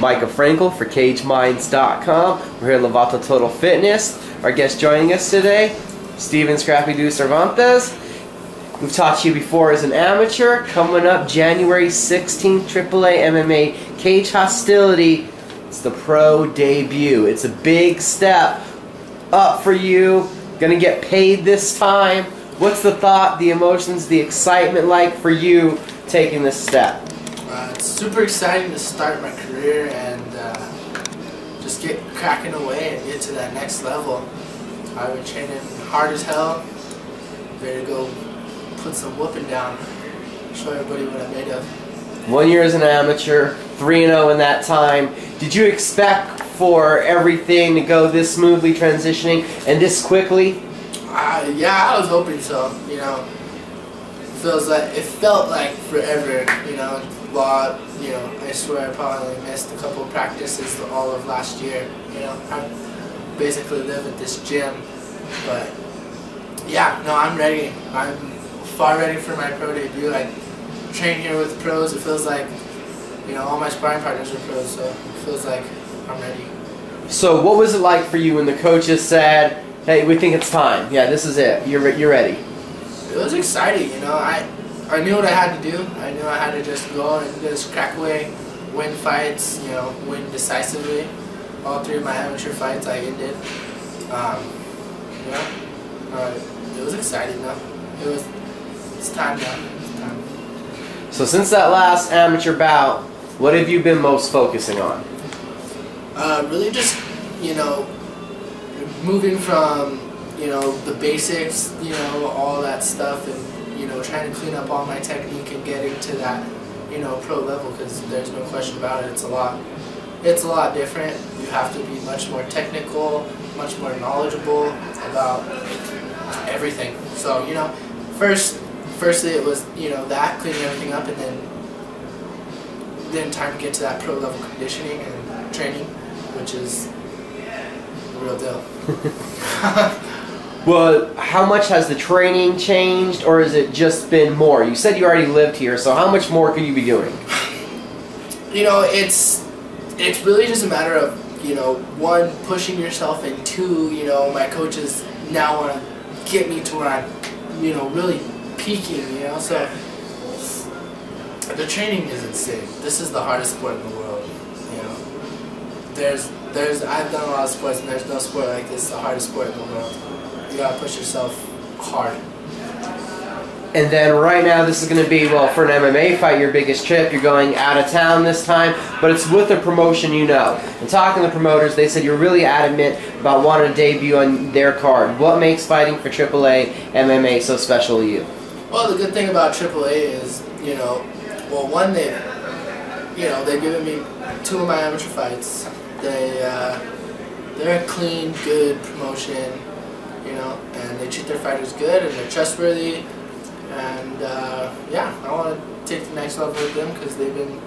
Micah Frankel for CageMinds.com. We're here at Lovato Total Fitness. Our guest joining us today, Stephen Cervantes. We've talked to you before as an amateur. Coming up January 16th, Triple A MMA Cage Hostility. It's the pro debut. It's a big step up for you. Gonna get paid this time. What's the thought, the emotions, the excitement like for you taking this step? It's super exciting to start my career and just get cracking away and get to that next level. I've been training hard as hell. Ready to go put some whooping down. Show everybody what I'm made of. 1 year as an amateur, 3-0 in that time. Did you expect for everything to go this smoothly transitioning and this quickly? Yeah, I was hoping so. You know, it felt like forever. You know, I swear I probably only missed a couple of practices all of last year. You know, I basically live at this gym, but yeah, no, I'm ready. I'm far ready for my pro debut. I train here with pros. It feels like, you know, all my sparring partners are pros, so it feels like I'm ready. So what was it like for you when the coaches said, hey, we think it's time. Yeah, this is it. You're ready. It was exciting, you know. I knew what I had to do. I knew I had to just go and just crack away, win fights, you know, win decisively. All three of my amateur fights I ended. It was exciting though. It's time now. It's time. So since that last amateur bout, what have you been most focusing on? Really just, you know, moving from, you know, the basics, you know, all that stuff, and, you know, trying to clean up all my technique and getting to that, you know, pro level, because there's no question about it. It's a lot different. You have to be much more technical, much more knowledgeable about everything. So, you know, firstly it was, you know, that, cleaning everything up, and then time to get to that pro level conditioning and training, which is the real deal. Well, how much has the training changed, or has it just been more? You said you already lived here, so how much more could you be doing? You know, it's really just a matter of, you know, one, pushing yourself, and two, you know, my coaches now want to get me to where I'm, you know, really peaking, you know, so the training is insane. This is the hardest sport in the world, you know. I've done a lot of sports, and there's no sport like this, the hardest sport in the world. You gotta push yourself hard. And then right now this is going to be, well, for an MMA fight, your biggest trip. You're going out of town this time, but it's with a promotion you know. And talking to the promoters, they said you're really adamant about wanting to debut on their card. What makes fighting for Triple A MMA so special to you? Well, the good thing about Triple A is, you know, well, one, they've given me 2 of my amateur fights. They're a clean, good promotion, you know, and they treat their fighters good, and they're trustworthy. And yeah, I want to take the next level with them because they've been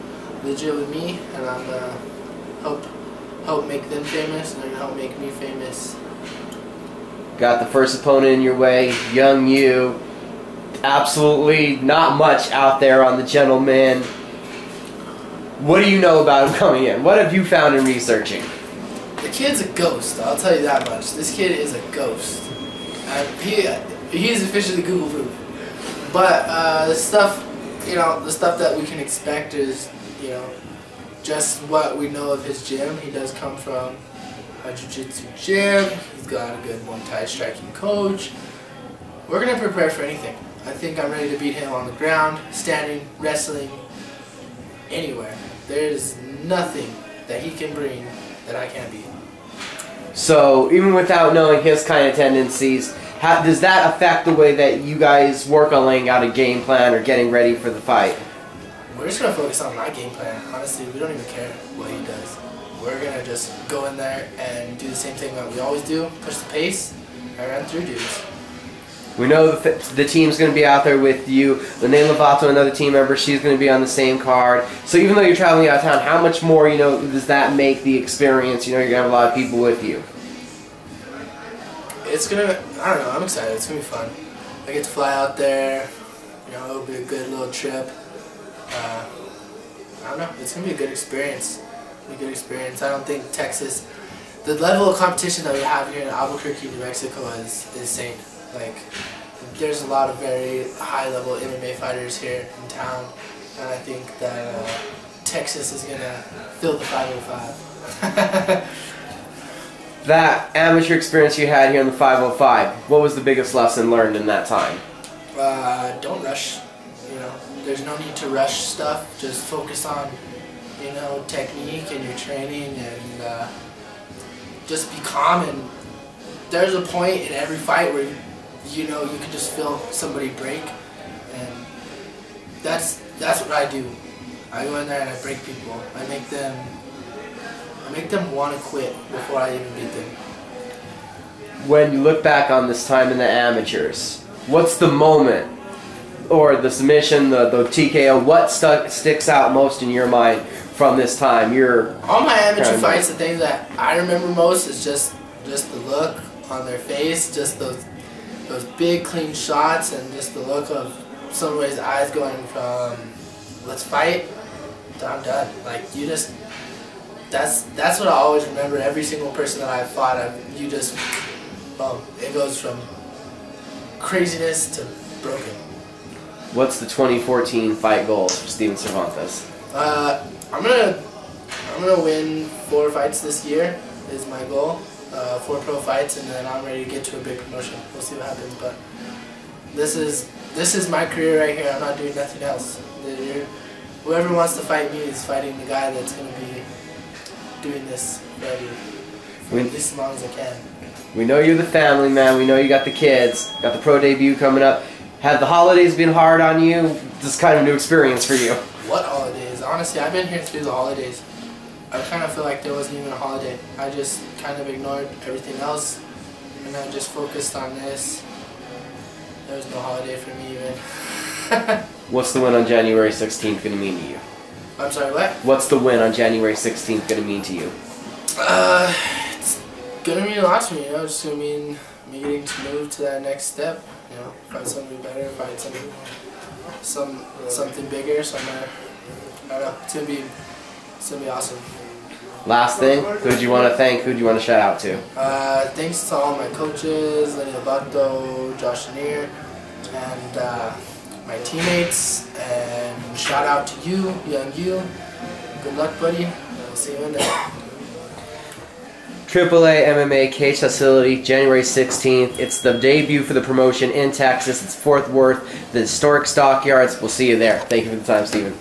legit with me, and I'm gonna help make them famous, and they're gonna help make me famous. Got the first opponent in your way, young you. Absolutely not much out there on the gentleman. What do you know about him coming in? What have you found in researching? The kid's a ghost. I'll tell you that much. This kid is a ghost. He is officially Google proof. But the stuff, you know, the stuff that we can expect is, you know, just what we know of his gym. He does come from a jiu-jitsu gym. He's got a good Muay Thai striking coach. We're gonna prepare for anything. I think I'm ready to beat him on the ground, standing, wrestling, anywhere. There's nothing that he can bring that I can't beat. So even without knowing his kind of tendencies, how does that affect the way that you guys work on laying out a game plan or getting ready for the fight? We're just going to focus on my game plan. Honestly, we don't even care what he does. We're going to just go in there and do the same thing that we always do, push the pace, and run through dudes. We know the team's going to be out there with you. Lene Lovato, another team member, she's going to be on the same card. So even though you're traveling out of town, how much more, you know, does that make the experience? You know, you're going to have a lot of people with you. It's going to, I don't know, I'm excited. It's going to be fun. I get to fly out there. You know, it'll be a good little trip. I don't know, it's going to be a good experience. a good experience. I don't think Texas, the level of competition that we have here in Albuquerque, New Mexico is insane. Like, there's a lot of very high-level MMA fighters here in town, and I think that Texas is going to fill the 505. That amateur experience you had here in the 505, what was the biggest lesson learned in that time? Don't rush. You know, there's no need to rush stuff. Just focus on, you know, technique and your training, and just be calm. And there's a point in every fight where you know you can just feel somebody break, and that's what I do. I go in there and I break people. I make them want to quit before I even beat them. When you look back on this time in the amateurs, what's the moment, or the submission, the TKO, what sticks out most in your mind from this time? All my amateur fights, the thing that I remember most is just the look on their face, just those big clean shots, and just the look of somebody's eyes going from let's fight to I'm done. Like, you just, that's what I always remember. Every single person that I've fought, boom, it goes from craziness to broken. What's the 2014 fight goals for Stephen Cervantes? I'm gonna win 4 fights this year is my goal. 4 pro fights, and then I'm ready to get to a big promotion. We'll see what happens, but this is my career right here. I'm not doing nothing else. Whoever wants to fight me is fighting the guy that's gonna be doing this for at least as long as I can. We know you're the family man. We know you got the kids. Got the pro debut coming up. Have the holidays been hard on you? This is kind of a new experience for you. What holidays? Honestly, I've been here through the holidays. I kind of feel like there wasn't even a holiday. I just kind of ignored everything else, and I just focused on this. There was no holiday for me even. What's the win on January 16th going to mean to you? I'm sorry, what? What's the win on January 16th going to mean to you? It's going to mean a lot to me, you know. It's going to mean me getting to move to that next step, you know. Find something better, find something bigger, somewhere. I don't know. It's going to be awesome. Last thing, who do you want to thank? Who do you want to shout out to? Thanks to all my coaches, Lenny Lobato, Josh Neer, and my teammates, and shout out to you, young you. Good luck, buddy. I'll see you in there. Triple A MMA Cage Hostility, January 16th. It's the debut for the promotion in Texas. It's Fort Worth, the historic stockyards. We'll see you there. Thank you for the time, Stephen.